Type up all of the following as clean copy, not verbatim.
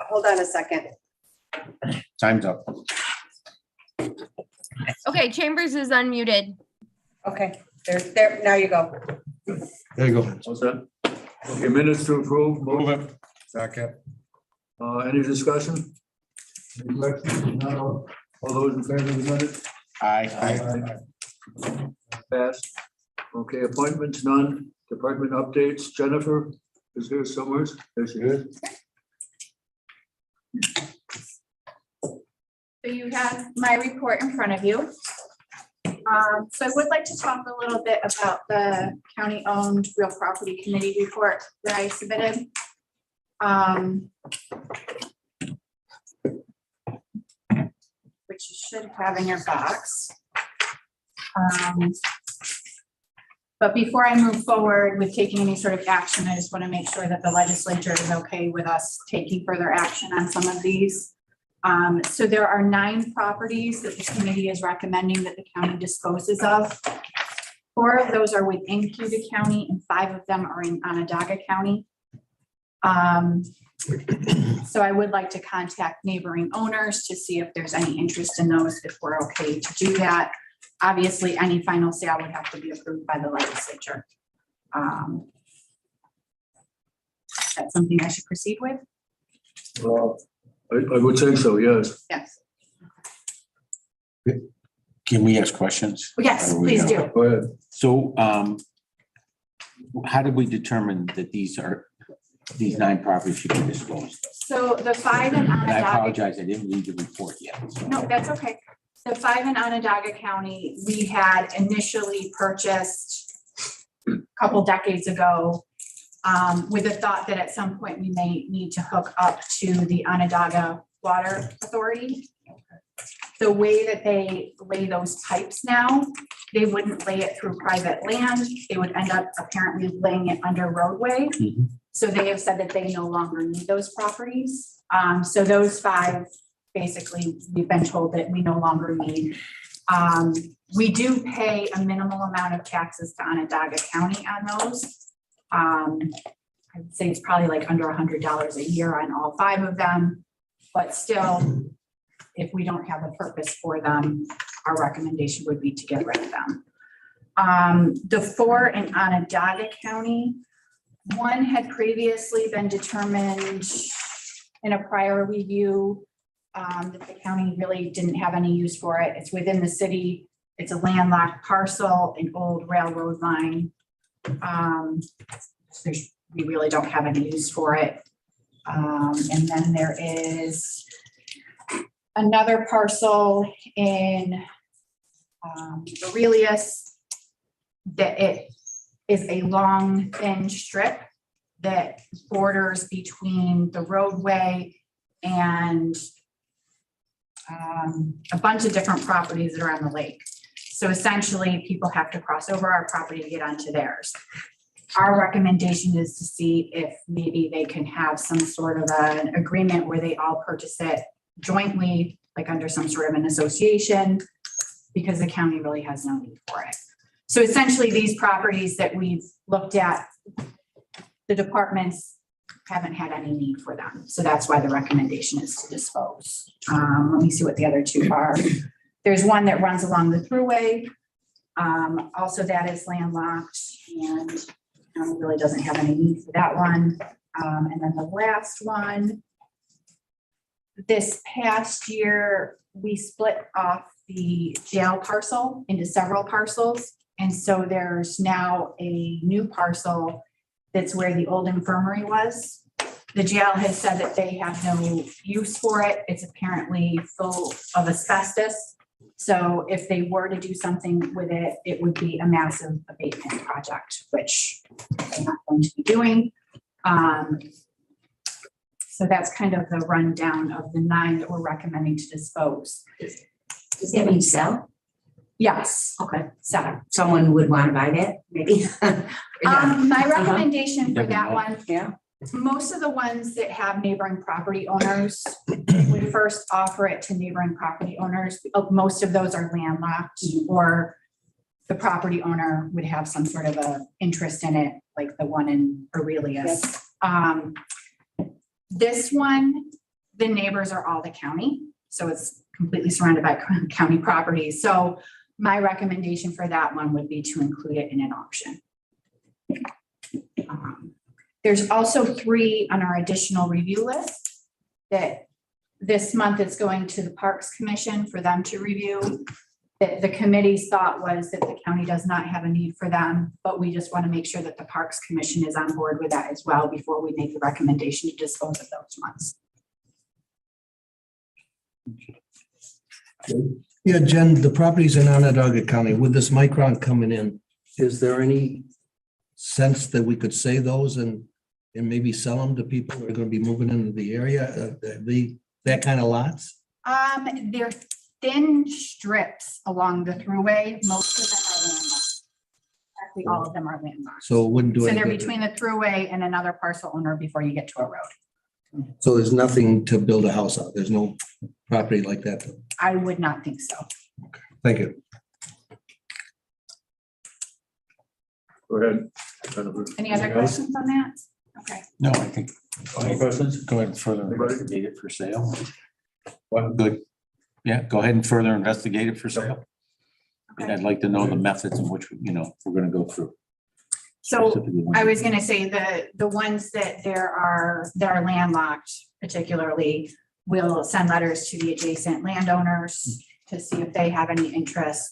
Hold on a second. Time's up. Okay, Chambers is unmuted. Okay, there, now you go. There you go. What's that? Okay, minutes to approve. Move it. Second. Any discussion? Any questions? None. All those in favor of the minutes? Aye. Passed. Okay, appointments, none. Department updates. Jennifer is here somewhere. There she is. So you have my report in front of you. So I would like to talk a little bit about the county-owned real property committee report that I submitted. Which you should have in your box. But before I move forward with taking any sort of action, I just want to make sure that the legislature is okay with us taking further action on some of these. So there are 9 properties that the committee is recommending that the county disposes of. 4 of those are within Cayuga County and 5 of them are in Onondaga County. So I would like to contact neighboring owners to see if there's any interest in those, if we're okay to do that. Obviously, any final sale would have to be approved by the legislature. That's something I should proceed with? I would say so, yes. Yes. Can we ask questions? Yes, please do. Go ahead. So, how did we determine that these 9 properties should be disclosed? So the 5 in And I Onondaga. apologize, I didn't read the report yet. So. No, that's okay. The 5 in Onondaga County, we had initially purchased a couple decades ago with the thought that at some point we may need to hook up to the Onondaga Water Authority. The way that they lay those pipes now, they wouldn't lay it through private land. They would end up apparently laying it under roadway. Mhm. So they have said that they no longer need those properties. So those 5, basically, we've been told that we no longer need. We do pay a minimal amount of taxes to Onondaga County on those. I would say it's probably like under $100 a year on all 5 of them, but still, if we don't have a purpose for them, our recommendation would be to get rid of them. The 4 in Onondaga County, 1 had previously been determined in a prior review that the county really didn't have any use for it. It's within the city. It's a landlocked parcel, an old railroad line. We really don't have any use for it. And then there is another parcel in Aurelius that it is a long, thin strip that borders between the roadway and a bunch of different properties that are on the lake. So essentially, people have to cross over our property to get onto theirs. Our recommendation is to see if maybe they can have some sort of an agreement where they all purchase it jointly, like under some sort of an association, because the county really has no need for it. So essentially, these properties that we've looked at, the departments haven't had any need for them. So that's why the recommendation is to dispose. Let me see what the other 2 are. There's 1 that runs along the thruway. Also, that is landlocked and really doesn't have any need for that one. And then the last one, this past year, we split off the jail parcel into several parcels. And so there's now a new parcel that's where the old infirmary was. The jail has said that they have no use for it. It's apparently full of asbestos. So if they were to do something with it, it would be a massive abatement project, which they're not going to be doing. So that's kind of the rundown of the 9 that we're recommending to dispose. Does that mean sell? Yes. Okay. So Someone would want to buy that, maybe? my recommendation for that one, Yeah. most of the ones that have neighboring property owners would first offer it to neighboring property owners. Most of those are landlocked, or the property owner would have some sort of a interest in it, like the one in Aurelius. This one, the neighbors are all the county, so it's completely surrounded by county property. So my recommendation for that one would be to include it in an auction. There's also 3 on our additional review list that this month it's going to the Parks Commission for them to review. That the committee's thought was that the county does not have a need for them, but we just want to make sure that the Parks Commission is on board with that as well before we make the recommendation to dispose of those ones. Yeah, Jen, the properties in Onondaga County, with this Micron coming in, is there any sense that we could say those and maybe sell them to people who are going to be moving into the area, that kind of lots? They're thin strips along the throughway. Most of them are landlocked. Actually, all of them are landlocked. So it wouldn't do So any they're good. between the throughway and another parcel owner before you get to a road. So there's nothing to build a house on. There's no property like that. I would not think so. Thank you. Go ahead. Jennifer. Any other Anything else? questions on that? Okay. No, I think, Any questions? go ahead and further Anybody? investigate it for sale. One, Good. Yeah, go ahead and further investigate it for sale. And I'd like to know the methods in which, we're gonna go through. So Specifically when- I was gonna say the ones that are landlocked particularly, will send letters to the adjacent landowners to see if they have any interest.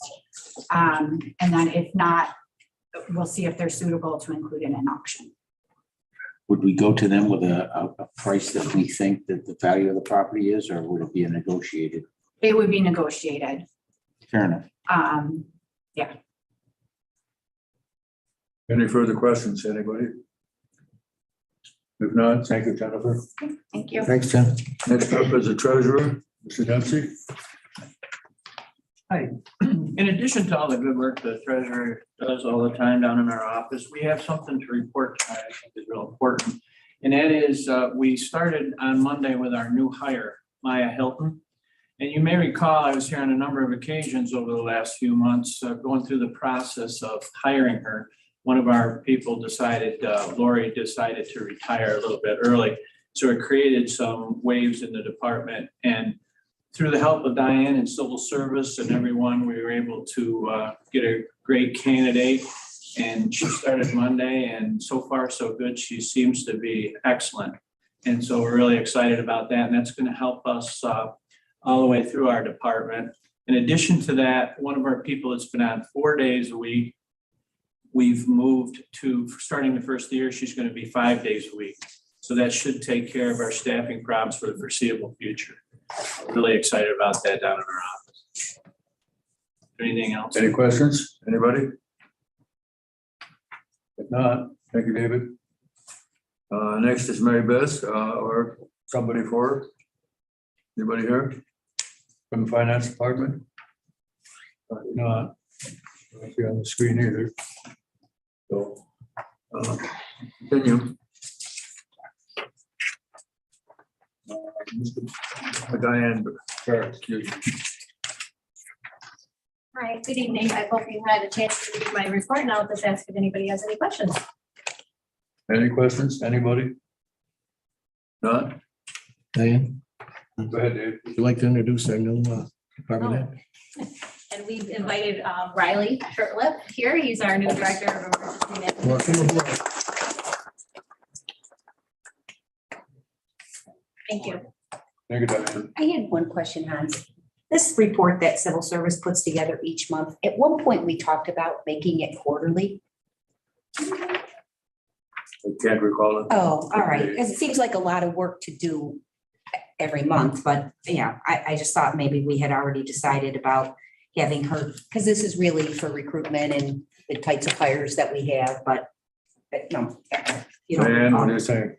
And then if not, we'll see if they're suitable to include in an auction. Would we go to them with a price that we think that the value of the property is, or would it be a negotiated? It would be negotiated. Fair enough. any further questions, anybody? If not, thank you, Jennifer. Thank you. Thanks, Jen. Next up is the treasurer, Mr. Dempsey. Hi. In addition to all the good work the treasurer does all the time down in our office, we have something to report tonight I think is real important. And that is, we started on Monday with our new hire, Maya Hilton. And you may recall, I was here on a number of occasions over the last few months, going through the process of hiring her. One of our people decided, Lori decided to retire a little bit early. So it created some waves in the department, and through the help of Diane and civil service and everyone, we were able to get a great candidate. And she started Monday, and so far so good. She seems to be excellent. And so we're really excited about that. And that's going to help us all the way through our department. In addition to that, one of our people that's been on 4 days a week, we've moved to, starting the first year, she's going to be 5 days a week. So that should take care of our staffing problems for the foreseeable future. Really excited about that down in our office. Anything else? Any questions, anybody? If not, thank you, David. Next is Mary Beth, or somebody for her. Anybody here from the finance department? Not, I don't see on the screen either. So, continue. Diane, sorry, excuse me. Hi, good evening. I hope you had a chance to read my report. Now I'll just ask if anybody has any questions. Any questions, anybody? Not? Diane, Go ahead, Dave. would you like to introduce our new department head? And we've invited Riley Shirtlip here. He's our new director of emergency management. Welcome aboard. Thank you. Thank you, Diane. I had one question, Hans. This report that civil service puts together each month, at one point we talked about making it quarterly. I can't recall it. Oh, all right, because it seems like a lot of work to do every month, but yeah, I just thought maybe we had already decided about having her, because this is really for recruitment and the types of hires that we have, but no. You Diane, what do know, you think?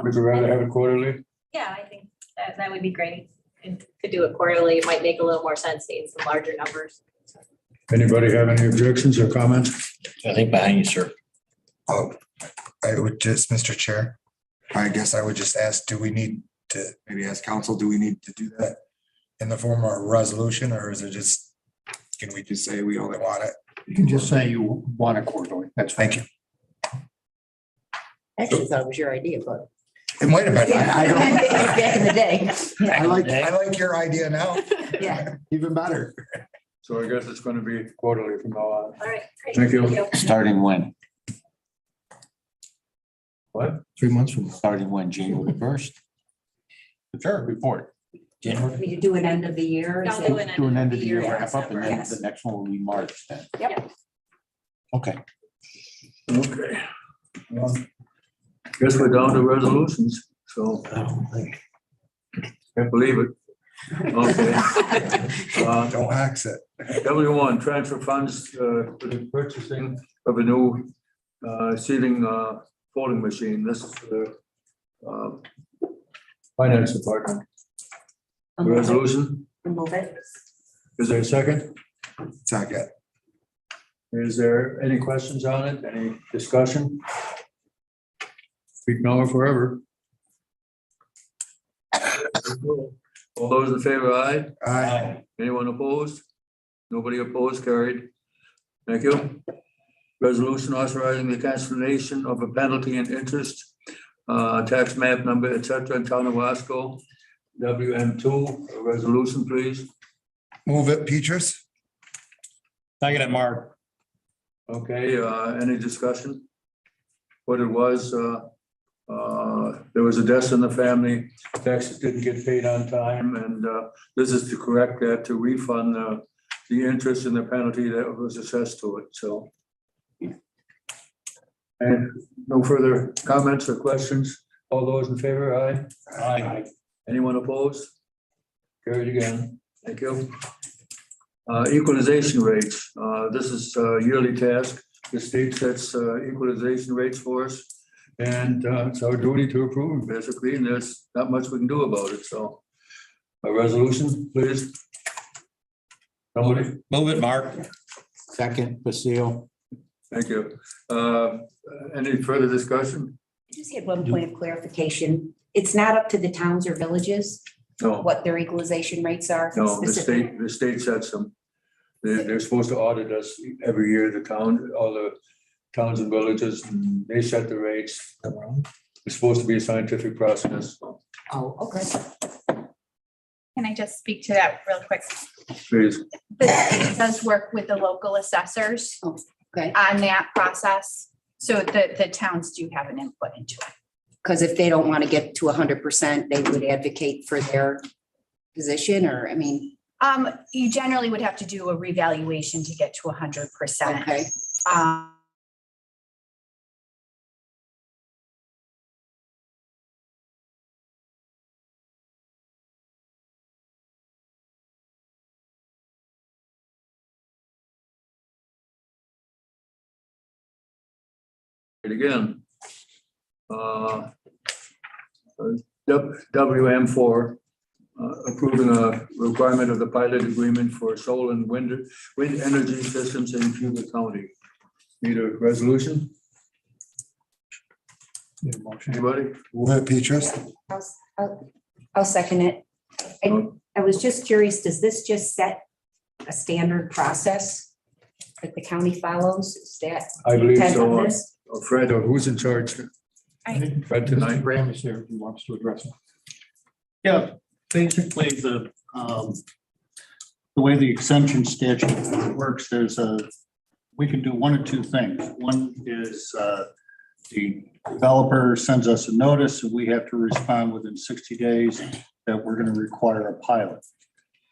Would you rather have it quarterly? Yeah, I think that would be great. And to do it quarterly, it might make a little more sense, seeing some larger numbers. Anybody have any objections or comments? I think behind you, sir. Oh, I would just, Mr. Chair, I guess I would just ask, do we need to, maybe ask council, do we need to do that in the form of a resolution, or is it just, can we just say we only want it? You can just say you want a quarterly. That's fine. Thank you. Actually, thought it was your idea, but It might have been. I don't. Back in the day, I like your idea now. yeah. Even better. So I guess it's gonna be quarterly from now on. All right, great. Thank you. Starting when? What? 3 months from now. Starting when, January 1st? Sure, report. January. We could do an end of the year. is I'll it? do an Do an end of the year year wrap up and then Yes. the next one will be March then. Yep. Okay. Okay. Guess we're down to resolutions, so can't believe it. Okay. Don't ax it. W1, transfer funds for the purchasing of a new seating folding machine. This is for the finance department. I'll move it. Resolution, Move it. is there a second? Second. Is there any questions on it? Any discussion? Speak now or forever. All those in favor, aye? Aye. Anyone opposed? Nobody opposed, carried. Thank you. Resolution authorizing the cancellation of a penalty and interest, tax map number, et cetera, in town of Wasco. WM2, a resolution, please. Move it, Petrus. Second, Mark. Okay, any discussion? What it was, there was a death in the family, taxes didn't get paid on time, and this is to correct that, to refund the interest and the penalty that was assessed to it, so. And no further comments or questions? All those in favor, aye? Aye. Anyone opposed? Carried again. Thank you. Equalization rates. This is a yearly task. The state sets equalization rates for us. And it's our duty to approve them, basically, and there's not much we can do about it, so. A resolution, please. Somebody, Move it, Mark. Second, Basile. thank you. Any further discussion? Just had one point of clarification. It's not up to the towns or villages No, what their equalization rates are. no, specifically? the state sets them. They're supposed to audit us every year, the town, all the towns and villages, and they set the rates. It's supposed to be a scientific process, so Oh, okay. Can I just speak to that real quick? please. The state does work with the local assessors Okay. on that process. So the towns do have an input into it. Because if they don't want to get to 100%, they would advocate for their position, or, I mean, You generally would have to do a revaluation to get to 100%. okay. It again. WM4, approving a requirement of the pilot agreement for solar and wind energy systems in Cayuga County. Need a resolution? Anybody? Move it, Petrus. I'll second it. I was just curious, does this just set a standard process that the county follows? Is that I the believe intent so. of this? Fred, or who's in charge? Fred tonight. Graham is here, he wants to address it. Yeah, basically the way the exemption statute works, we can do one of two things. One is the developer sends us a notice and we have to respond within 60 days that we're going to require a pilot.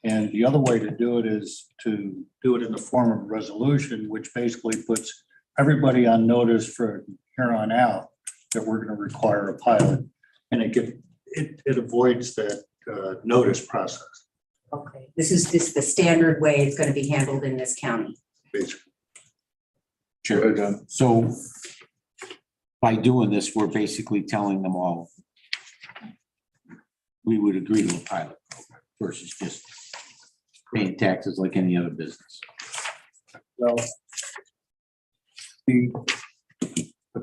And the other way to do it is to do it in the form of a resolution, which basically puts everybody on notice for here on out that we're going to require a pilot. And it avoids that notice process, Okay, this is just the standard way it's going to be handled in this county. basically. Sure. So by doing this, we're basically telling them all we would agree to a pilot program versus just paying taxes like any other business. Well, the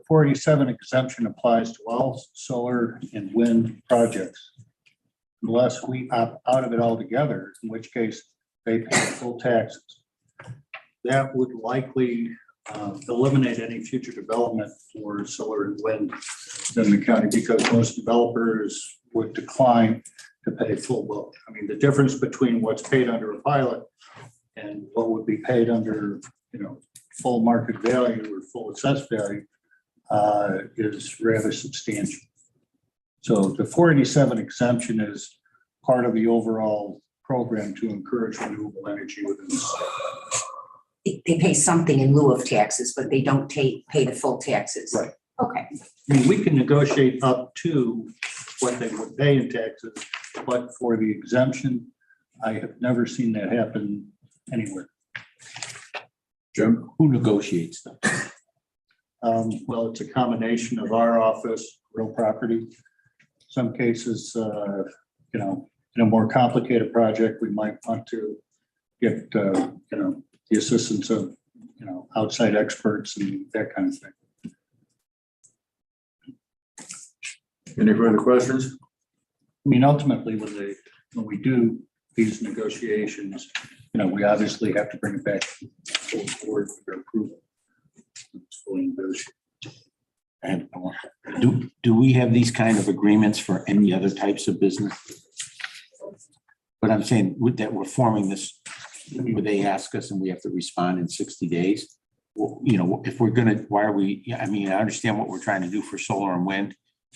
487 exemption applies to all solar and wind projects unless we opt out of it altogether, in which case they pay full taxes. That would likely eliminate any future development for solar and wind in the county because most developers would decline to pay full bill. I mean, the difference between what's paid under a pilot and what would be paid under, full market value or full assessed value is rather substantial. So the 487 exemption is part of the overall program to encourage renewable energy within the state. They pay something in lieu of taxes, but they don't pay the full taxes. Right. Okay. I mean, we can negotiate up to what they would pay in taxes, but for the exemption, I have never seen that happen anywhere. Jim? Who negotiates them? Well, it's a combination of our office, real property. Some cases, in a more complicated project, we might want to get, the assistance of, outside experts and that kind of thing. Any further questions? I mean, ultimately, when we do these negotiations, we obviously have to bring it back to the board for their approval. It's fully negotiated. And do we have these kind of agreements for any other types of business? But I'm saying with that, we're forming this, where they ask us and we have to respond in 60 days. Well, if we're gonna, why are we, I understand what we're trying to do for solar and wind,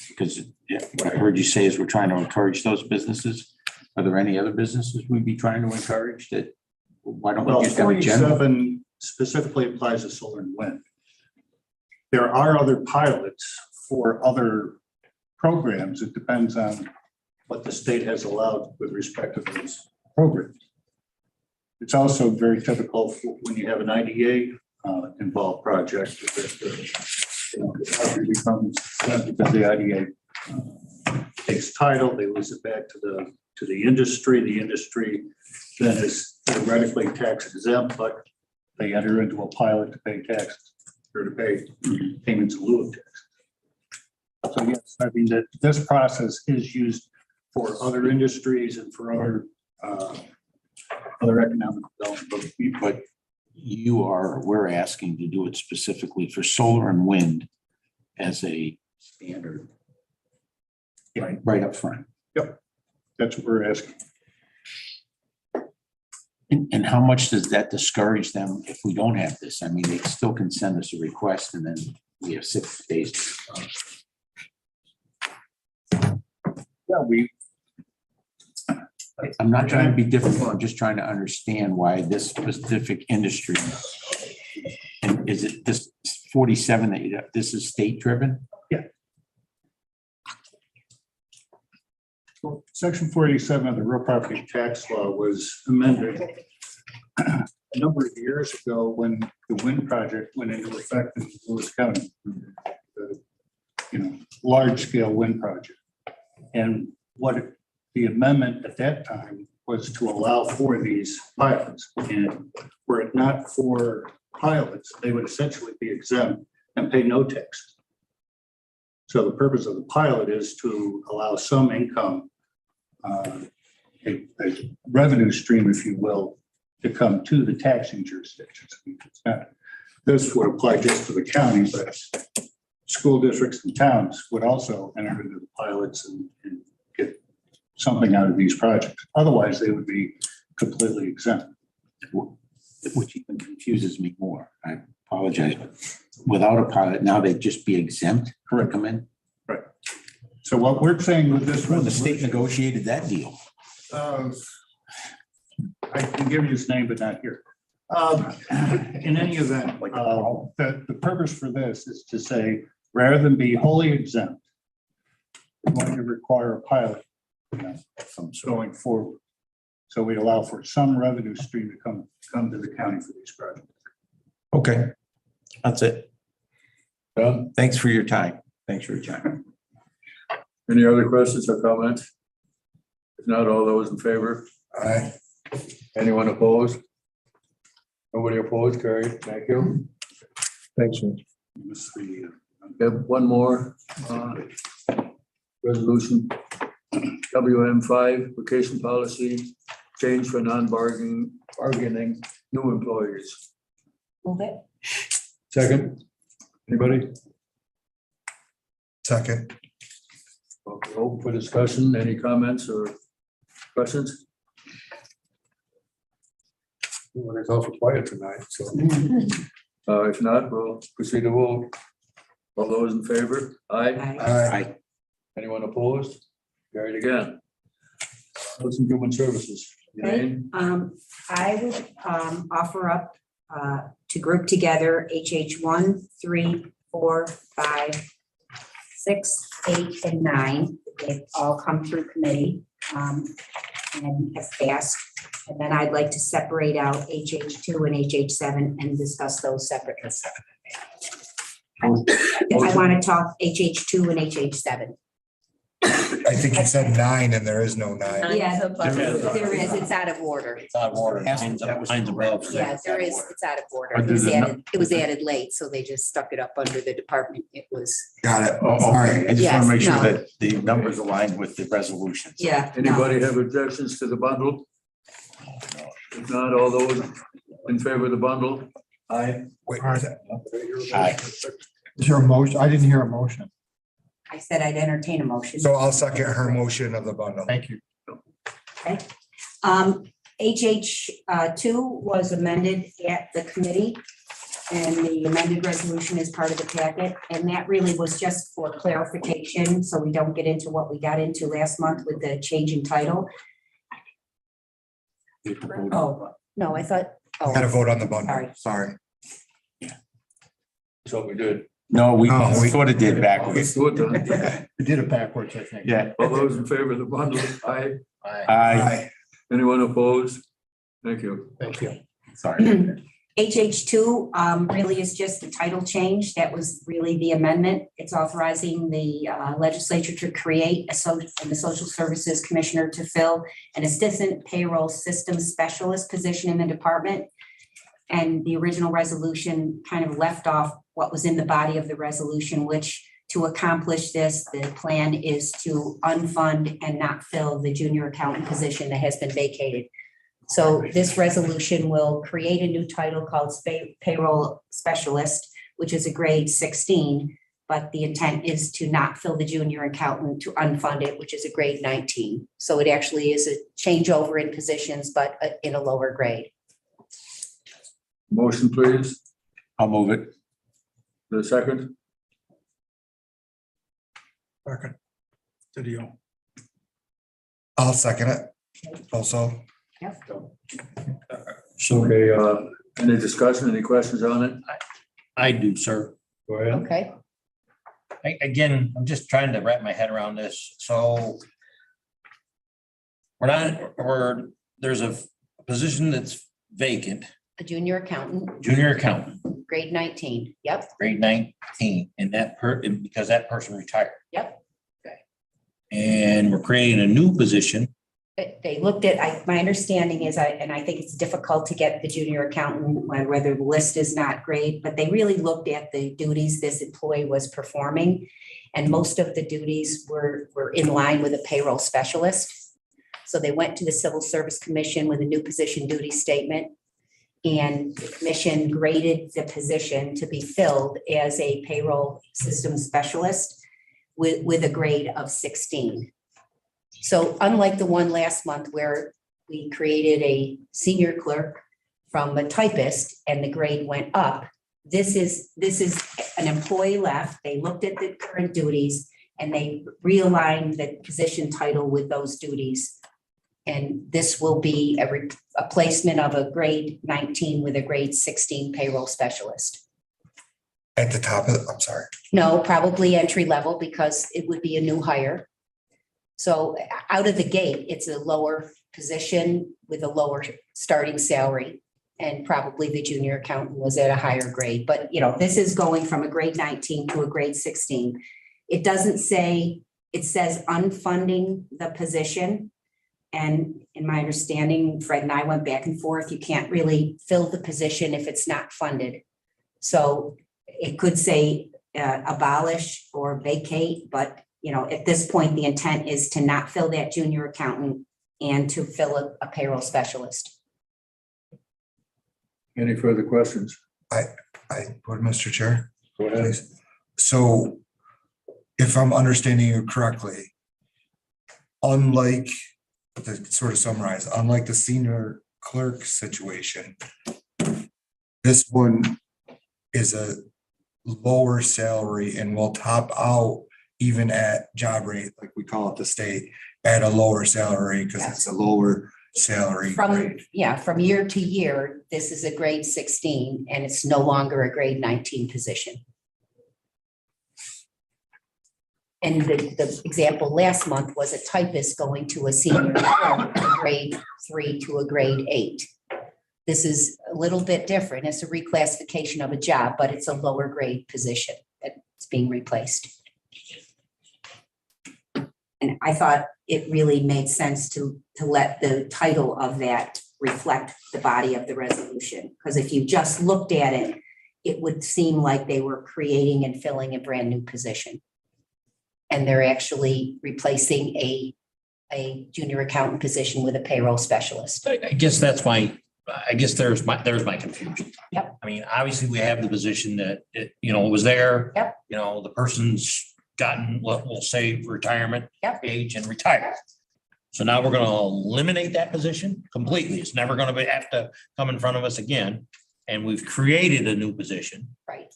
because what I heard you say is we're trying to encourage those businesses. Are there any other businesses we'd be trying to encourage that? Why don't Well, we just have a general? 47 specifically applies to solar and wind. There are other pilots for other programs. It depends on what the state has allowed with respect to those programs. It's also very typical when you have an IDA involved project that property becomes because the IDA takes title, they lose it back to the industry. The industry then is theoretically tax exempt, but they enter into a pilot to pay taxes or to pay payments in lieu of tax. So yes, that this process is used for other industries and for other economic development. But we're asking to do it specifically for solar and wind as a standard. Right up front. Yep, that's what we're asking. And how much does that discourage them if we don't have this? They still can send us a request and then we have 6 days. Yeah, I'm not trying to be difficult. I'm just trying to understand why this specific industry. And is it this 47 that this is state driven? Yeah. Well, Section 487 of the real property tax law was amended a number of years ago when the wind project went into effect in Lewis County. Large scale wind project. And the amendment at that time was to allow for these pilots. And were it not for pilots, they would essentially be exempt and pay no tax. So the purpose of the pilot is to allow some income, a revenue stream, if you will, to come to the taxing jurisdictions. This would apply just to the county, but school districts and towns would also enter into the pilots and get something out of these projects. Otherwise, they would be completely exempt. Which even confuses me more. I apologize. But without a pilot, now they'd just be exempt to come in? Right. So what we're saying with this. Well, the state negotiated that deal. I can give you his name, but not here. In any event, the purpose for this is to say, rather than be wholly exempt, we're going to require a pilot from going forward. So we allow for some revenue stream to come to the county for these projects. Okay, that's it. Done? Thanks for your time. Any other questions or comments? If not, all those in favor? Aye. Anyone opposed? Nobody opposed, carried. Thank you. Thanks, Rich. We have one more resolution. WM5, vacation policy, change for non-bargaining new employees. Move it. Second, anybody? Second. Okay, open for discussion. Any comments or questions? Well, it's awful quiet tonight, so. If not, we'll proceed to vote. All those in favor? Aye. Aye. Anyone opposed? Carried again. Health and Human Services. Elaine? I would offer up to group together HH 1, 3, 4, 5, 6, 8, and 9. They've all come through committee and have passed. And then I'd like to separate out HH 2 and HH 7 and discuss those separately. I want to talk HH 2 and HH 7. I think you said 9 and there is no 9. Yeah, There is. it's out of order. It's out of order. Mine's above. Yeah, there is, it's out of order. Under the It was added late, so they just stuck it up under the department. It was, Got it. Oh, All okay. I right. just want to make sure Yes, no. that the numbers align with the resolutions. yeah. no. Anybody have objections to the bundle? If not, all those in favor of the bundle? Aye. Wait, Aye. Is there a motion? I didn't hear a motion. I said I'd entertain a motion. So I'll second her motion of the bundle. Thank you. HH 2 was amended at the committee. And the amended resolution is part of the packet. And that really was just for clarification, so we don't get into what we got into last month with the change in title. Oh, no, I thought, Got to oh, vote on the bundle. Sorry. Sorry. So we did. No, we No, we- sort of did Let's backwards. do it then. We did it backwards, I think. Yeah. All those in favor of the bundle? Aye. Aye. Anyone opposed? Thank you. Thank you. Sorry. HH 2 really is just the title change. That was really the amendment. It's authorizing the legislature to create and the Social Services Commissioner to fill an assistant payroll system specialist position in the department. And the original resolution kind of left off what was in the body of the resolution, which to accomplish this, the plan is to unfund and not fill the junior accountant position that has been vacated. So this resolution will create a new title called payroll specialist, which is a grade 16. But the intent is to not fill the junior accountant, to unfund it, which is a grade 19. So it actually is a changeover in positions, but in a lower grade. Motion, please. I'll move it. The second. Second. Video. I'll second it. Also. Okay, any discussion, any questions on it? I do, sir. Go ahead. Okay. Again, I'm just trying to wrap my head around this. So there's a position that's vacant, A junior accountant, junior accountant, grade 19. Yep, grade 19, and because that person retired. yep. And we're creating a new position. They looked at, my understanding is, and I think it's difficult to get the junior accountant, whether the list is not great, but they really looked at the duties this employee was performing. And most of the duties were in line with a payroll specialist. So they went to the Civil Service Commission with a new position duty statement. And the commission graded the position to be filled as a payroll system specialist with a grade of 16. So unlike the one last month where we created a senior clerk from a typist and the grade went up, this is an employee left. They looked at the current duties and they realigned the position title with those duties. And this will be a placement of a grade 19 with a grade 16 payroll specialist. At the top of, I'm sorry. No, probably entry level because it would be a new hire. So out of the gate, it's a lower position with a lower starting salary. And probably the junior accountant was at a higher grade. But, this is going from a grade 19 to a grade 16. It doesn't say, it says unfunding the position. And in my understanding, Fred and I went back and forth. You can't really fill the position if it's not funded. So it could say abolish or vacate, but at this point, the intent is to not fill that junior accountant and to fill a payroll specialist. Any further questions? would, Mr. Chair. Go ahead. Please. So if I'm understanding you correctly, unlike, to sort of summarize, unlike the senior clerk situation, this one is a lower salary and will top out even at job rate, like we call it the state, at a lower salary because it's a lower salary From, grade. yeah, from year to year, this is a grade 16 and it's no longer a grade 19 position. And the example last month was a typist going to a senior clerk, a grade 3 to a grade 8. This is a little bit different. It's a reclassification of a job, but it's a lower grade position that's being replaced. And I thought it really made sense to let the title of that reflect the body of the resolution. Because if you just looked at it, it would seem like they were creating and filling a brand new position. And they're actually replacing a junior accountant position with a payroll specialist. I guess there's my confusion. Yep. I mean, obviously, we have the position that it, was there. Yep. The person's gotten, we'll say retirement Yep. age and retired. So now we're gonna eliminate that position completely. It's never gonna have to come in front of us again. And we've created a new position. Right.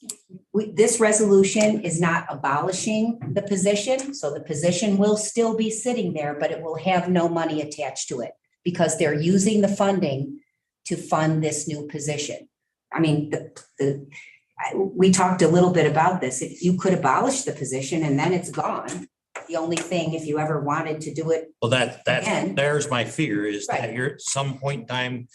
This resolution is not abolishing the position, so the position will still be sitting there, but it will have no money attached to it because they're using the funding to fund this new position. I mean, we talked a little bit about this. If you could abolish the position and then it's gone. The only thing, if you ever wanted to do it. Well, Again. there's my fear is that Right. you're at some point in time,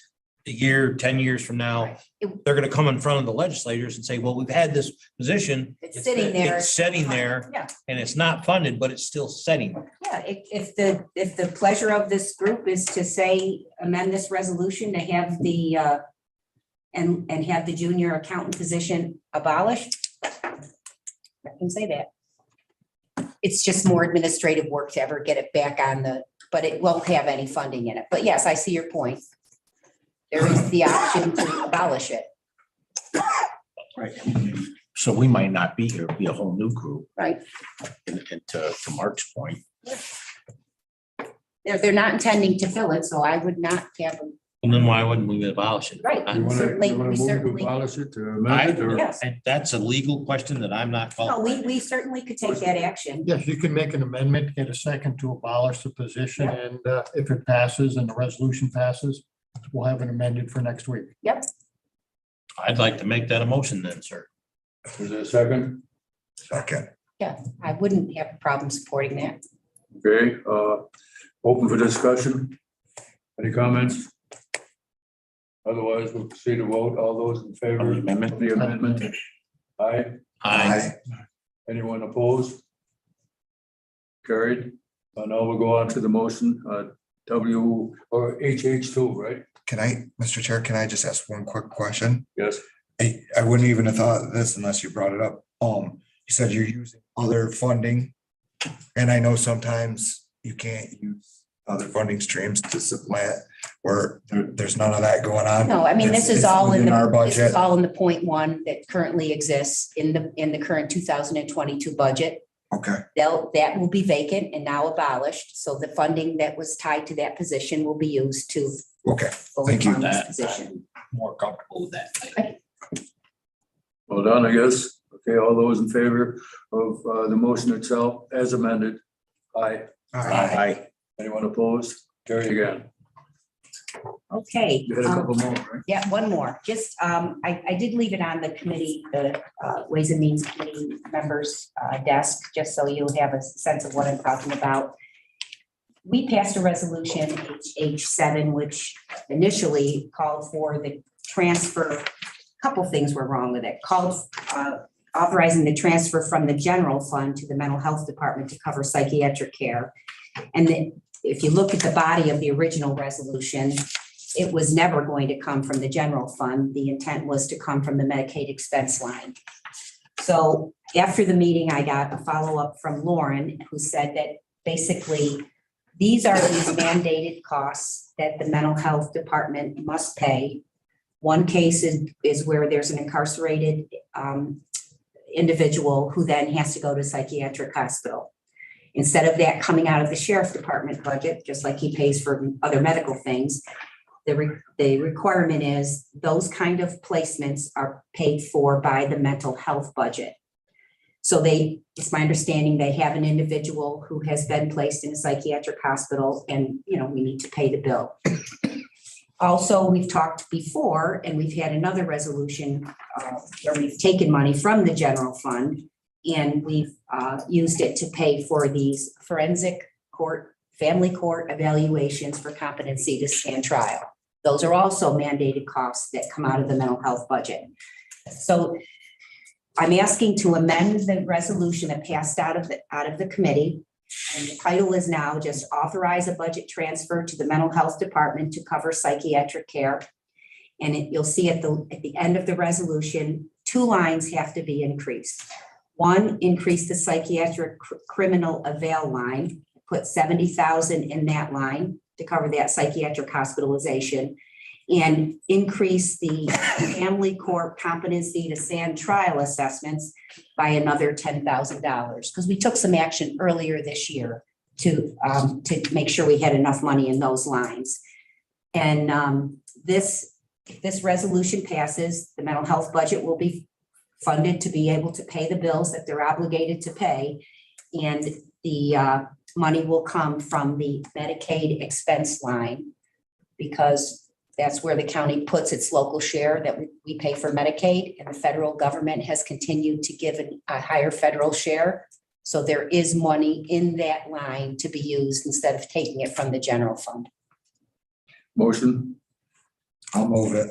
a year, 10 years from now, Right. they're gonna come in front of the legislators and say, well, we've had this position. It's sitting there. It's sitting there Yeah, and it's not funded, but it's still sitting there. yeah. If the pleasure of this group is to say, amend this resolution to have the, and have the junior accountant position abolished, I can say that. It's just more administrative work to ever get it back on but it won't have any funding in it. But yes, I see your point. There is the option to abolish it. Right. So we might not be here, be a whole new group. Right. And to Mark's point, They're not intending to fill it, so I would not have them. And then why wouldn't we abolish it? Right. You wanna Certainly, move we to certainly. abolish it, to amend it, or? Yes. And that's a legal question that I'm not. No, we certainly could take that action. Yes, you can make an amendment, get a second to abolish the position, and if it passes and the resolution passes, we'll have it amended for next week. Yep. I'd like to make that a motion then, sir. Is there a second? Second. Yeah, I wouldn't have a problem supporting that. Okay, open for discussion. Any comments? Otherwise, we'll proceed to vote. All those in favor on the of amendment, the amendment? Aye. I Anyone opposed? Carried. Now we'll go on to the motion, W or HH2, right? Can I, Mr. Chair, can I just ask one quick question? Yes. I wouldn't even have thought of this unless you brought it up. You said you're using other funding. And I know sometimes you can't use other funding streams to supplant where there's none of that going on. No, I mean, this is It's all in within our this is budget. all in the .1 that currently exists in the current 2022 budget. Okay, That will be vacant and now abolished. So the funding that was tied to that position will be used to okay. fully Thank you. fund this That- position. more comfortable with that. Well done, I guess. Okay, all those in favor of the motion itself as amended? Aye. aye, Anyone opposed? Carry again. Okay. You had a couple more, right? Yeah, one more. Just, I did leave it on the committee, the Ways and Means Committee members' desk, just so you have a sense of what I'm talking about. We passed a resolution, H7, which initially called for the transfer. A couple things were wrong with it. Called authorizing the transfer from the general fund to the mental health department to cover psychiatric care. And then if you look at the body of the original resolution, it was never going to come from the general fund. The intent was to come from the Medicaid expense line. So after the meeting, I got a follow-up from Lauren, who said that basically these are these mandated costs that the mental health department must pay One case is where there's an incarcerated individual who then has to go to psychiatric hospital. Instead of that coming out of the sheriff department budget, just like he pays for other medical things, the requirement is those kind of placements are paid for by the mental health budget. So it's my understanding they have an individual who has been placed in a psychiatric hospital and, we need to pay the bill. Also, we've talked before, and we've had another resolution where we've taken money from the general fund and we've used it to pay for these forensic court, family court evaluations for competency to stand trial. Those are also mandated costs that come out of the mental health budget. So I'm asking to amend the resolution that passed out of the committee. And the title is now just authorize a budget transfer to the mental health department to cover psychiatric care. And you'll see at the end of the resolution, 2 lines have to be increased. One, increase the psychiatric criminal avail line, put 70,000 in that line to cover that psychiatric hospitalization, and increase the family court competency to stand trial assessments by another $10,000, because we took some action earlier this year to make sure we had enough money in those lines. And if this resolution passes, the mental health budget will be funded to be able to pay the bills that they're obligated to pay. And the money will come from the Medicaid expense line, because that's where the county puts its local share that we pay for Medicaid, and the federal government has continued to give a higher federal share. So there is money in that line to be used instead of taking it from the general fund. Motion, I'll move it.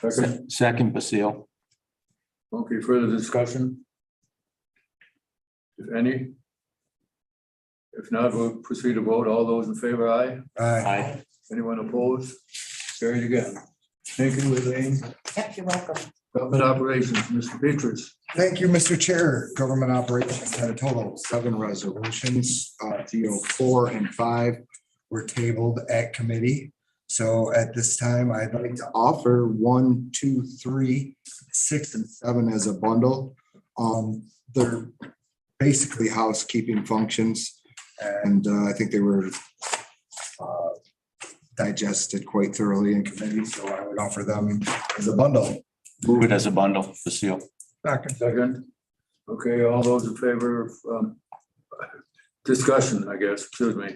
second. Second, Basile. Okay, further discussion? If any? If not, we'll proceed to vote. All those in favor, aye. Aye. Anyone opposed? Carried again. Thank you, Elaine. Yep, you're welcome. Government operations, Mr. Petrus. Thank you, Mr. Chair. Government operations had a total of 7 resolutions. TO 4 and 5 were tabled at committee. So at this time, I'd like to offer 1, 2, 3, 6, and 7 as a bundle. They're basically housekeeping functions, and I think they were digested quite thoroughly in committee, so I would offer them as a bundle. Move it as a bundle, Basile. Second. Okay, all those in favor of discussion, I guess, excuse me.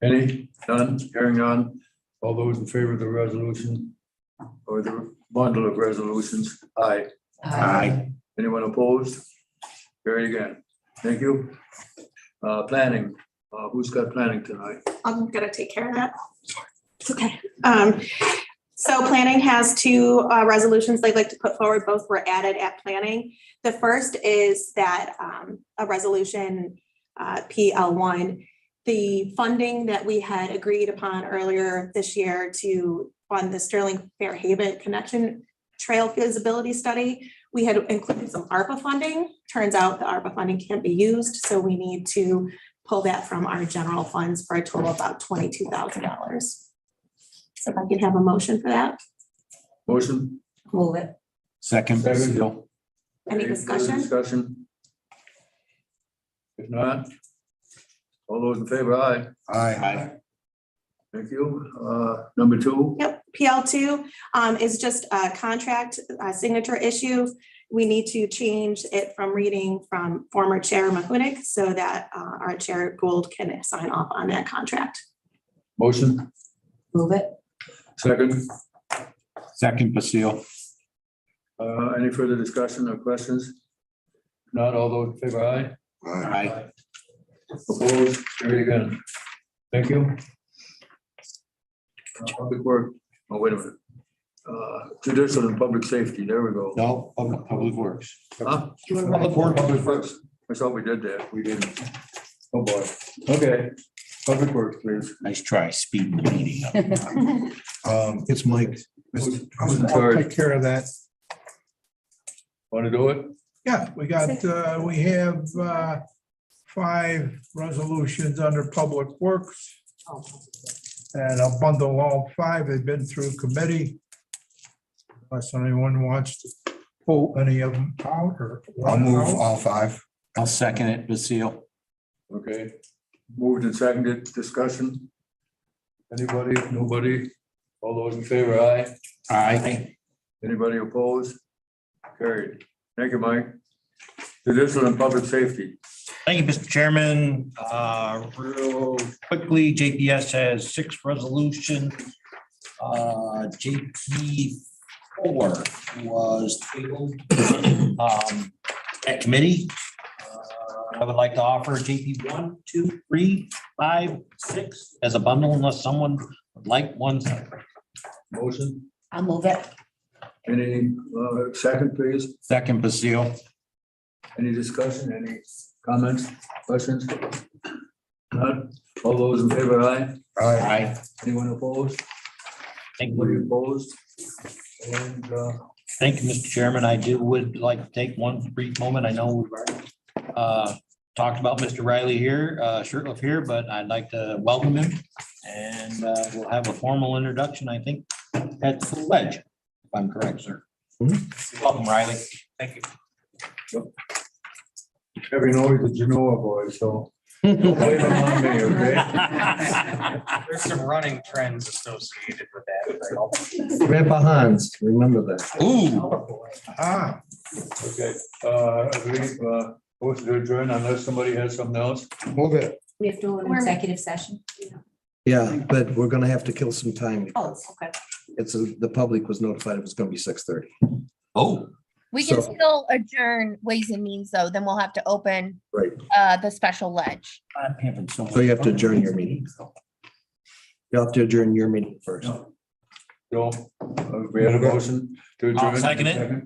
Any? None? Hearing none? All those in favor of the resolution or the bundle of resolutions? Aye. Aye. Anyone opposed? Carried again. Thank you. Planning. Who's got planning tonight? I'm gonna take care of that. It's okay. So planning has 2 resolutions they'd like to put forward. Both were added at planning. The first is that a resolution PL1, the funding that we had agreed upon earlier this year to fund the Sterling Fairhaven Connection Trail feasibility study. We had included some ARPA funding. Turns out the ARPA funding can't be used, so we need to pull that from our general funds for a total of about $22,000. So if I can have a motion for that. Motion? Move it. Second, Basile. Any Further discussion? Discussion? If not, all those in favor, aye. Aye. Thank you. Number 2. Yep, PL2 is just a contract signature issue. We need to change it from reading from former Chair Mahunik so that our Chair Gould can sign off on that contract. Motion? Move it. Second. Second, Basile. Any further discussion or questions? If not, all those in favor, aye. Aye. Opposed? Carried again. Thank you. Public work. Oh, wait a minute. Judicial and public safety. There we go. No, Public Works. Huh? Public Works. Public works. I thought we did that. We didn't. Oh, boy. Okay. Public works, please. Nice try, speeding the meeting up. It's Mike. Who's in I'll charge? take care of that. Want to do it? Yeah, we have 5 resolutions under Public Works. And I'll bundle all 5. They've been through committee. Unless anyone wants to pull any of them out or. I'll move all five. I'll second it, Basile. Okay, moved and seconded, discussion. Anybody, nobody? All those in favor, aye? Aye. Anybody opposed? Carried. Thank you, Mike. Judicial and public safety. Thank you, Mr. Chairman. Real quickly, JPS has 6 resolutions. JP 4 was tabled at committee. I would like to offer JP 1, 2, 3, 5, 6 as a bundle unless someone would like one separate. Motion, I'll move it. any, second, please? Second, Basile. Any discussion, any comments, questions? None? All those in favor, aye? Aye. Aye. Anyone opposed? Thank you. Anybody opposed? And, Thank you, Mr. Chairman. would like to take one brief moment. I know we've already talked about Mr. Riley here, Shirtliff here, but I'd like to welcome him. And we'll have a formal introduction, I think, at the ledge, if I'm correct, sir. Welcome, Riley. Thank you. every noise that you know of, boy, so. Don't blame it on me, okay? There's some running trends associated with that. Grandpa Hans, remember that. Ooh, Ah. Okay, I believe, motion to adjourn unless somebody has something else. Move it. We have to do an executive session. Yeah, but we're gonna have to kill some time. Oh, okay. The public was notified it was gonna be 6:30. oh, We can So- still adjourn Ways and Means, though, then we'll have to open Right. the special ledge. I'm having so So you have to adjourn your meeting. You have to adjourn your meeting first. So, we had a motion to adjourn. I'll second it.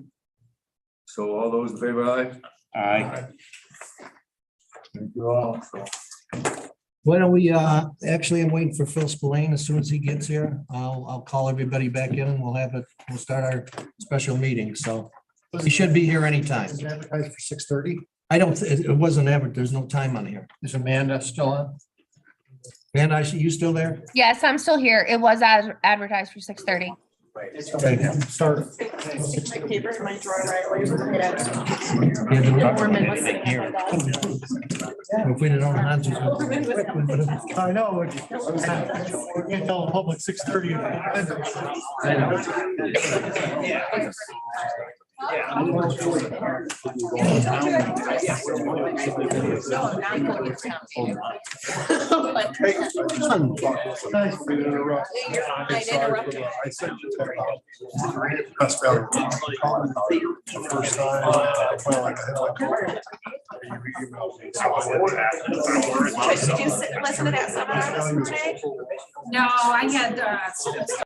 So all those in favor, aye? Aye. Thank you all. So, Why don't we, actually, I'm waiting for Phil Spillane. As soon as he gets here, I'll call everybody back in and we'll start our special meeting. So he should be here anytime. Is it advertised for 6:30? I don't, it wasn't ever, there's no time on here. Is Amanda still on? And you still there? Yes, I'm still here. It was advertised for 6:30. Okay, start. If we didn't know Hans was gonna- I know. We can't tell the public 6:30. I know. Listen to that seminar this morning? No, I had,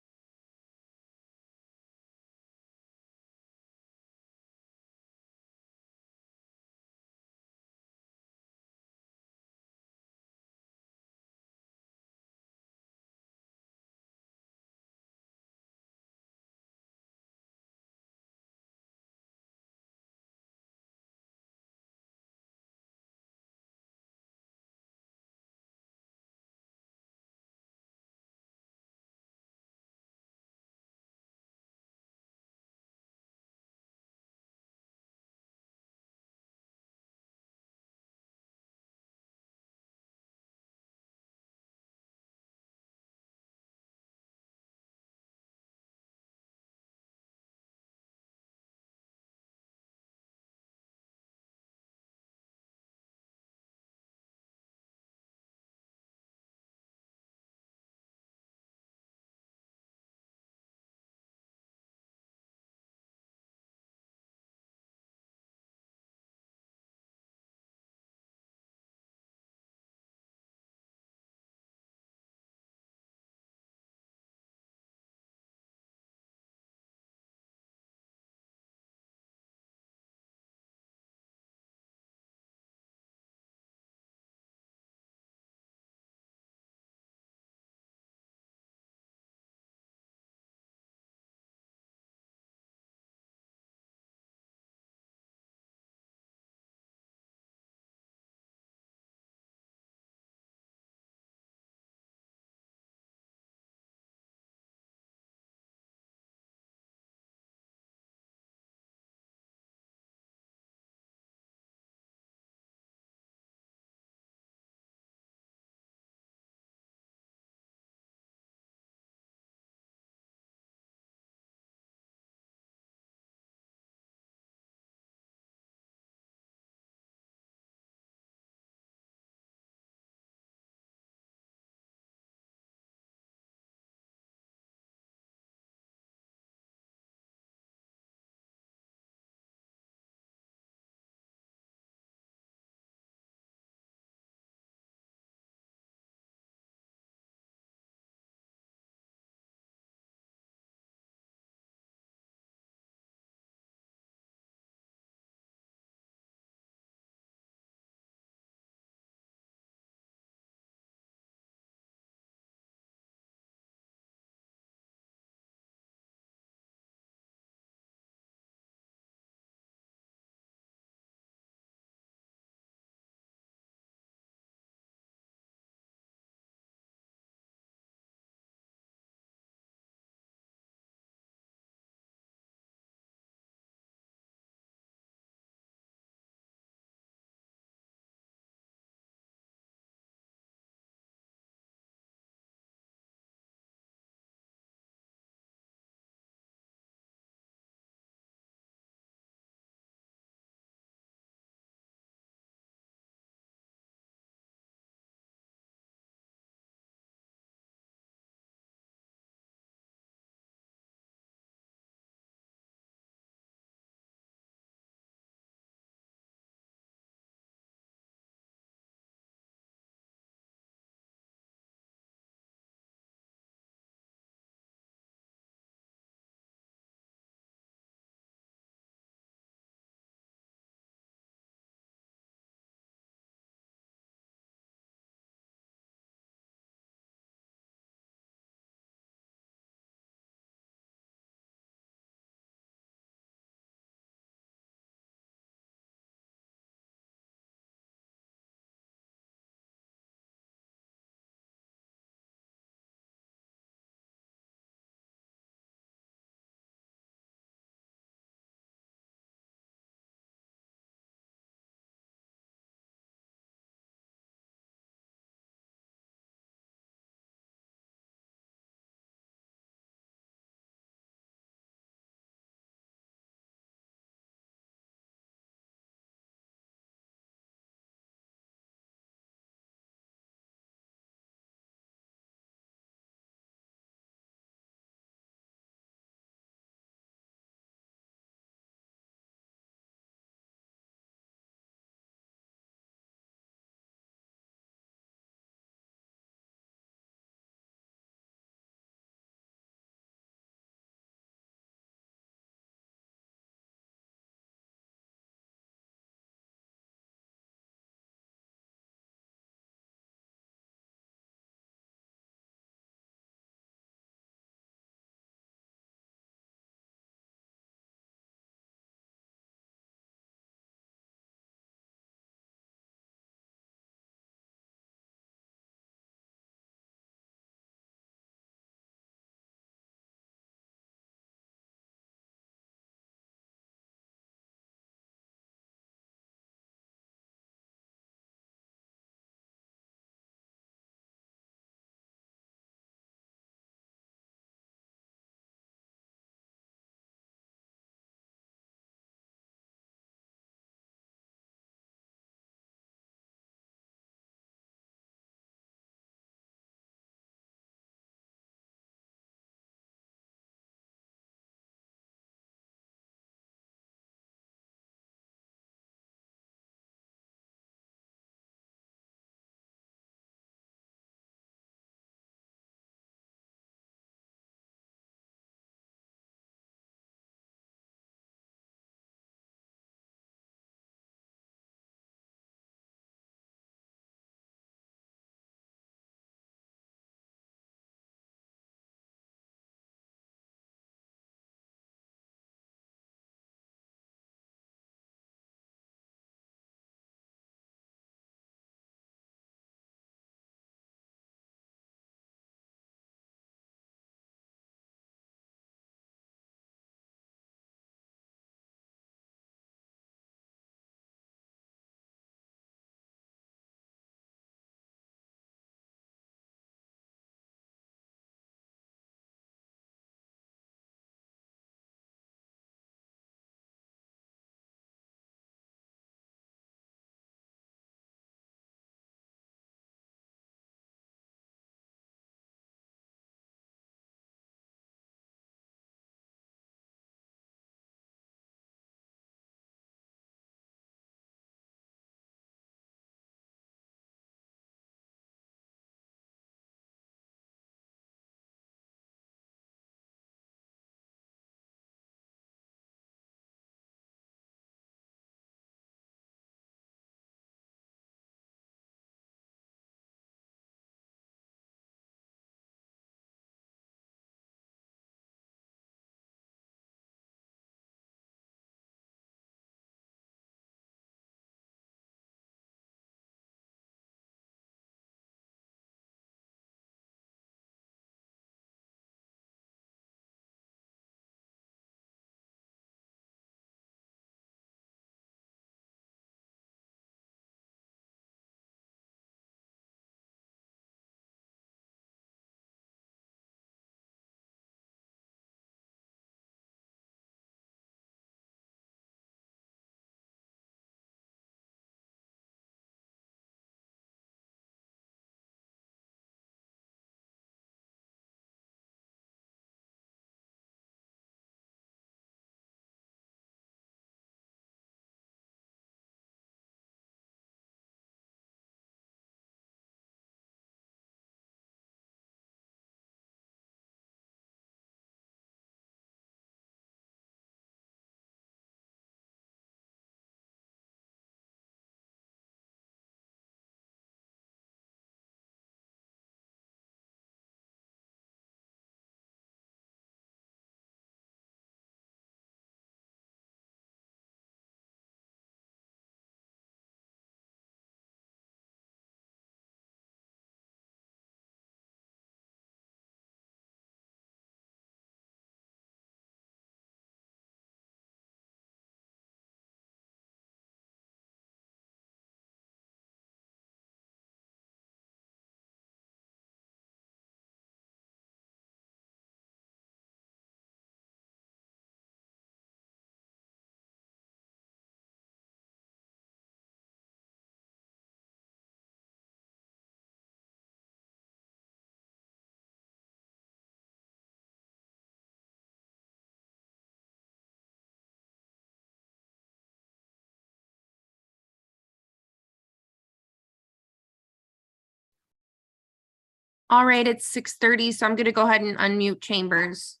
All right, it's 6:30, so I'm gonna go ahead and unmute Chambers.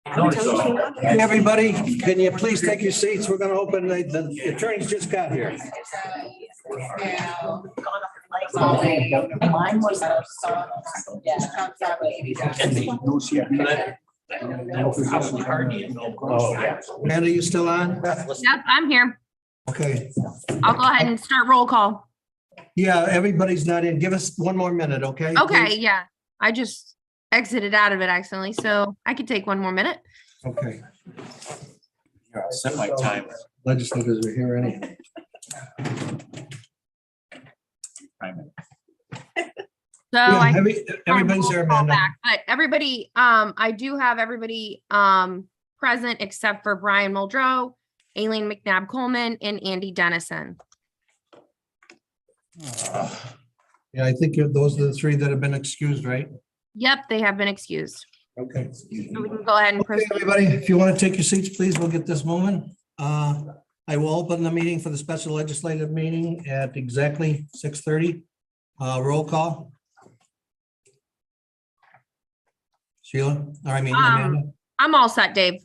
Hey, everybody, can you please take your seats? We're gonna open, the attorneys just got here. Mine was. Amanda, you still on? Yep, I'm here. Okay, I'll go ahead and start roll call. yeah, everybody's not in. Give us one more minute, okay? Okay, please? yeah. I just exited out of it accidentally, so I could take one more minute. Okay, Set my timer. legislators are here anyway. So Yeah, I. everybody's there, Call Amanda. back, but everybody, I do have everybody, present except for Brian Muldrow, Aileen McNabb Coleman, and Andy Dennison. Yeah, I think those are the three that have been excused, right? Yep, they have been excused. Okay. So we can go ahead and Okay, proceed. everybody, if you want to take your seats, please, we'll get this moving. I will open the meeting for the special legislative meeting at exactly 6:30. Roll call. Sheila, or I mean, Amanda, I'm all set, Dave.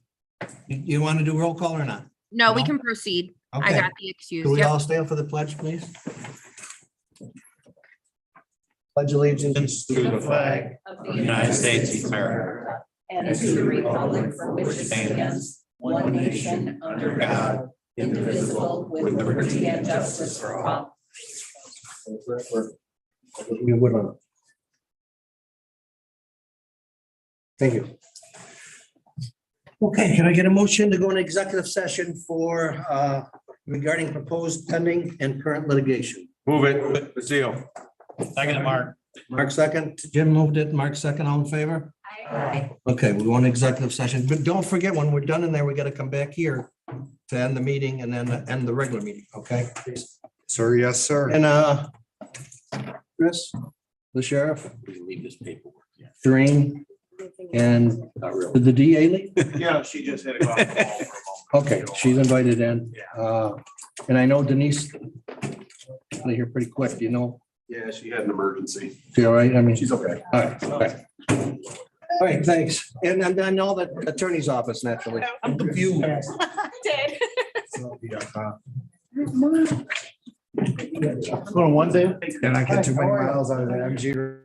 you want to do roll call or not? No, we No? can proceed. I Okay. got the excuse. Do we Yep. all stand for the pledge, please? Pledge allegiance To the flag of the United States of America. And to the republic for which it stands, one nation, under God, indivisible, with liberty and justice for all. We would on. Thank you. Okay, can I get a motion to go into executive session for regarding proposed pending and current litigation? Move it, Bazil. Second, Mark. Mark second, Jim moved it, Mark second, all in favor? Okay, we want executive session, but don't forget, when we're done in there, we gotta come back here to end the meeting and then end the regular meeting, okay? Sir, yes, sir. And Chris, the sheriff, Leave this paperwork. Yeah. Doreen, and did the DA leave? Yeah, she just had a call for a moment. Okay, she's invited in. And I know Denise, out of here pretty quick, you know, Yeah, she had an emergency. she all right? I mean, She's okay. all right, okay. All right, thanks. And then all the attorney's office naturally. I'm confused. Did. Going one day? Did I get too many miles out of the MG?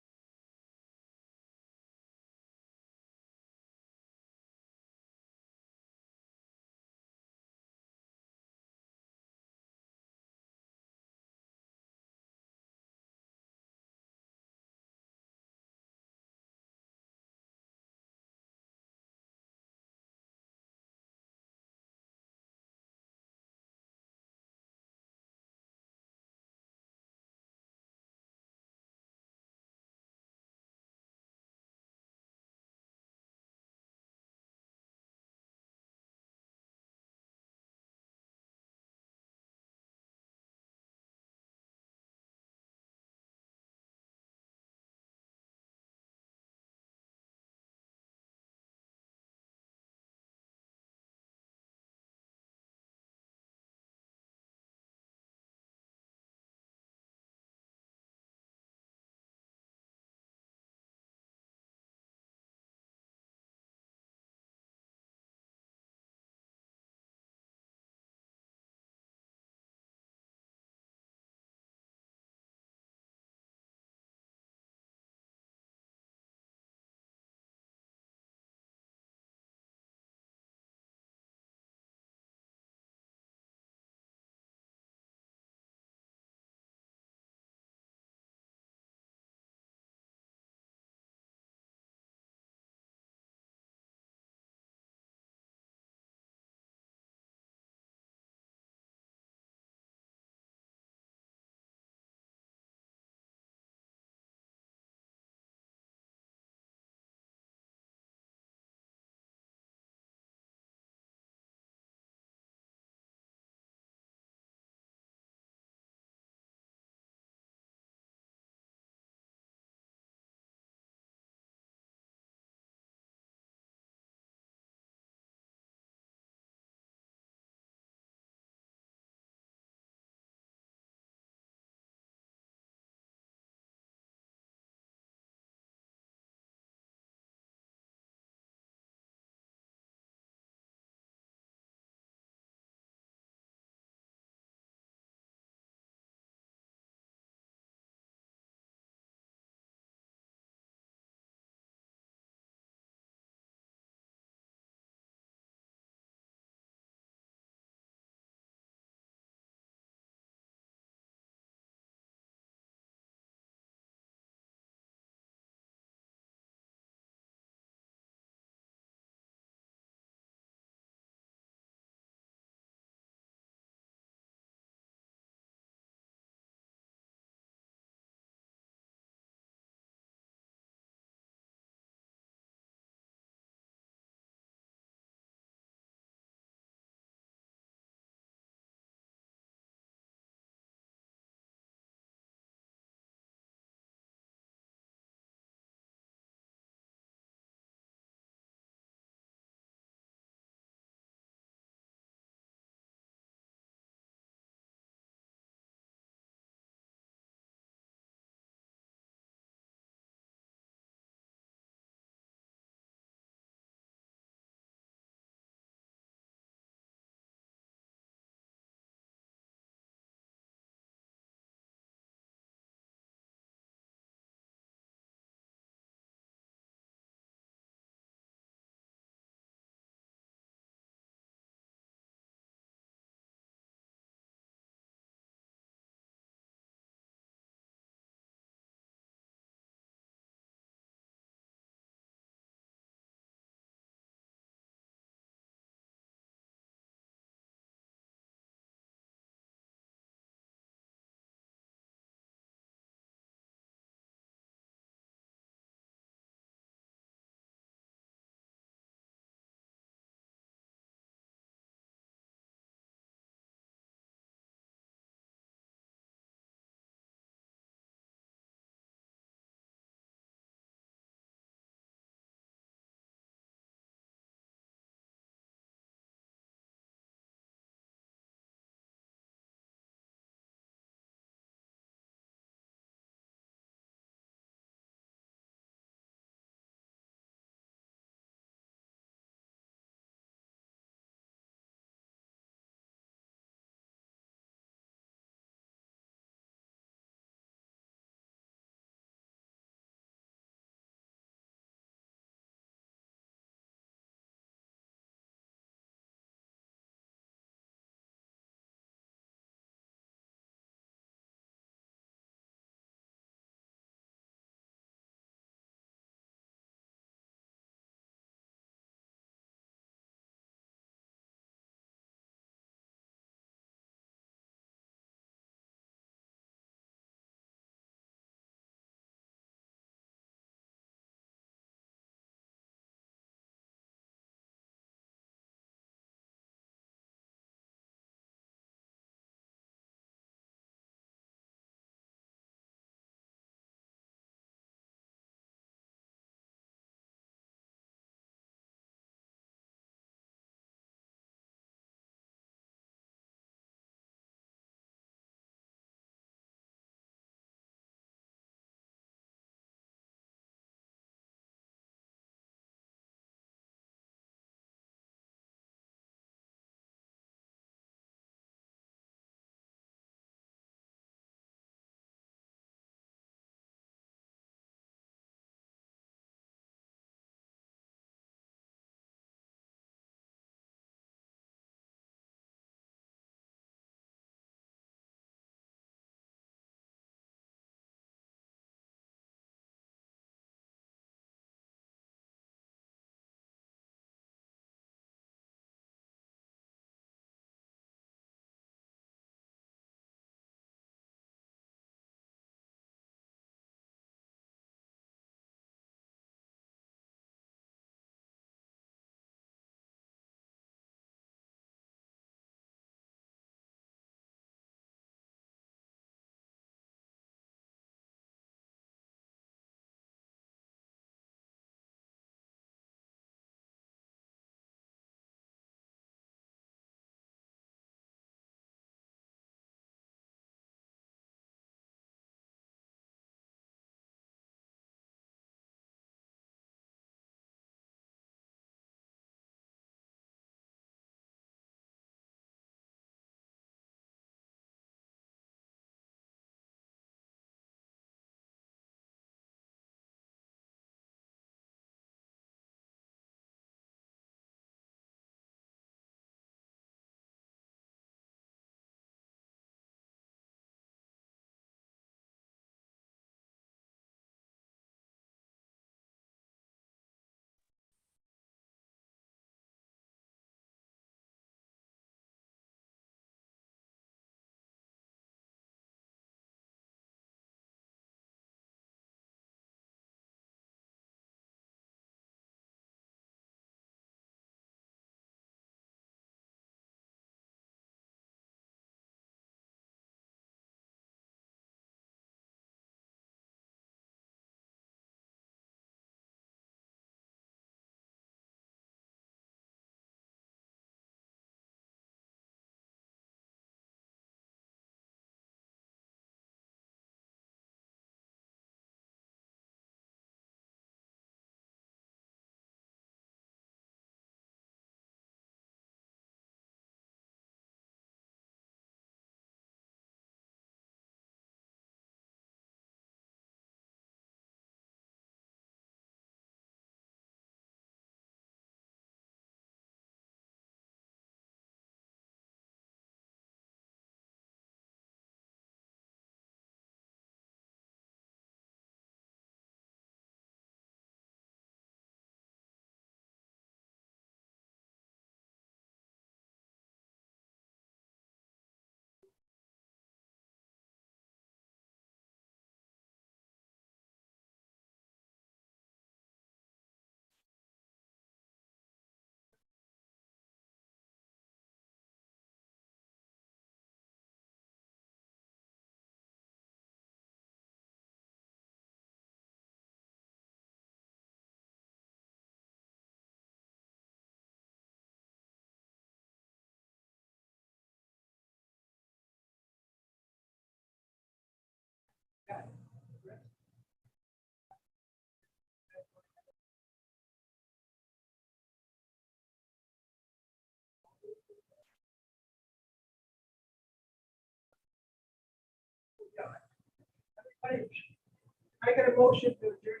I got a motion to adjourn.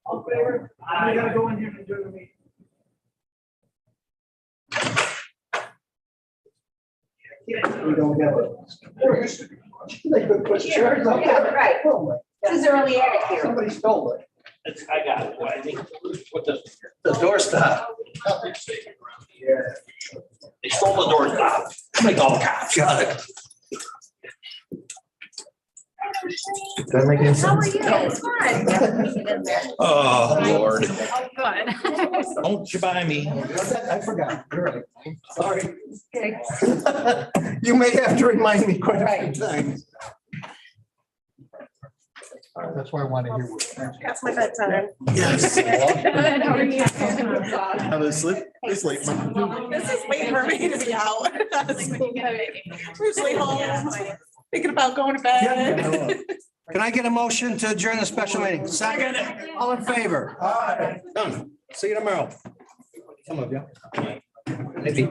All in favor? I gotta go in here and adjourn the meeting. We don't have it. They could put chairs up Yeah, there. right. Oh, This is early attic my- here. Somebody stole it. I got it. I think, what the doorstop. Yeah. They stole the doorstop, like all cops. Got it. Did that make any How are sense? you? It's fun. Oh, Lord. Oh, good. Don't you buy me. I forgot. You're right. Sorry. Okay. You may have to remind me quite a Right. few times. That's why I want to hear what. That's my bedtime. Yes. Good. How are you? How to sleep? Sleep. This is waiting for me to be out. Usually home, thinking about going to bed. Can I get a motion to adjourn the special meeting? Second. All in favor? Done. See you tomorrow. Some of you. Maybe.